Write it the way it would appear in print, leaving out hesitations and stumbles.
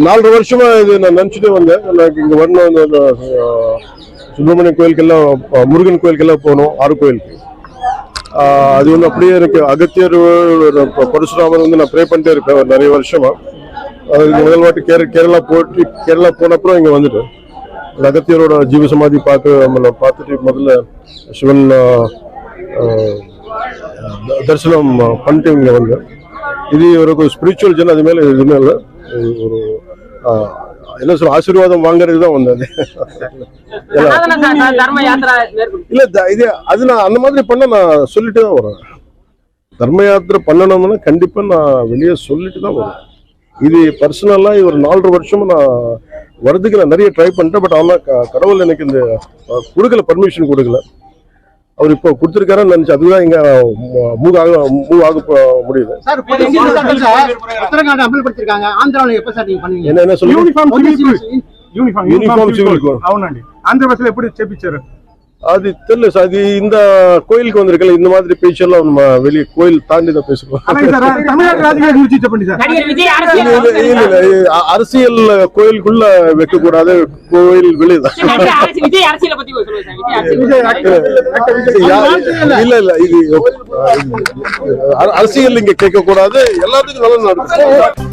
4 வருஷமா இது நான் நினைச்சிட்டே வந்தேன். எனக்கு இங்க வரணும், சுப்பிரமணிய கோயிலுக்கெல்லாம், முருகன் கோயிலுக்கெல்லாம் போகணும், 6 கோயிலுக்கு. அது வந்து அப்படியே எனக்கு அகத்தியர் பரசுராமன் வந்து நான் ப்ரே பண்ணிட்டே இருப்பேன் நிறைய வருஷமா. முதல் வாட்டி கேரளா போனப்புறம் இங்க வந்துட்டேன். அகத்தியரோட ஜீவசமாதி பார்த்துட்டு முதல்ல சிவன் தரிசனம் பண்ணிட்டு இங்க வந்தேன். இது ஒரு ஸ்பிரிச்சுவல் ஜன், அது மேல எதுவுமே இல்லை. ஒரு என்ன சொல்ற ஆசீர்வாதம் வாங்குறதுக்கு தான் வந்தேன். இல்ல இது அது நான் அந்த மாதிரி பண்ண நான் சொல்லிட்டு தான் வரேன். தர்ம யாத்திரை பண்ணணும்னா கண்டிப்பா நான் வெளியே சொல்லிட்டு தான் வரேன். இது பர்சனலா ஒரு 4 வருஷமா நான் வரதுக்கு நான் நிறைய ட்ரை பண்ணிட்டேன். பட் ஆனா கடவுள் எனக்கு இந்த கொடுக்கல, பர்மிஷன் கொடுக்கல. அவர் இப்போ கொடுத்துருக்காருன்னு நினைச்சு அதுதான் இங்க மூவ் ஆக முடியுது. என்ன சொல்லுங்க, యూనిఫామ్ సివిల్ కోడ్ అవునండి. ఆంధ్రప్రదేశ్ ఎప్పుడు చేపించారు அது தெரியல சார். அது இந்த கோயிலுக்கு வந்திருக்கல, இந்த மாதிரி பேச்செல்லாம் நம்ம வெளியே கோயில் தாண்டி தான் பேசுவோம். அரசியல் கோயிலுக்குள்ள வைக்க கூடாது, கோயில் வெளியதான். இல்ல இல்ல இது அரசியல் இங்க கேட்க கூடாது, எல்லாத்துக்கும் நல்லா நடக்கும்.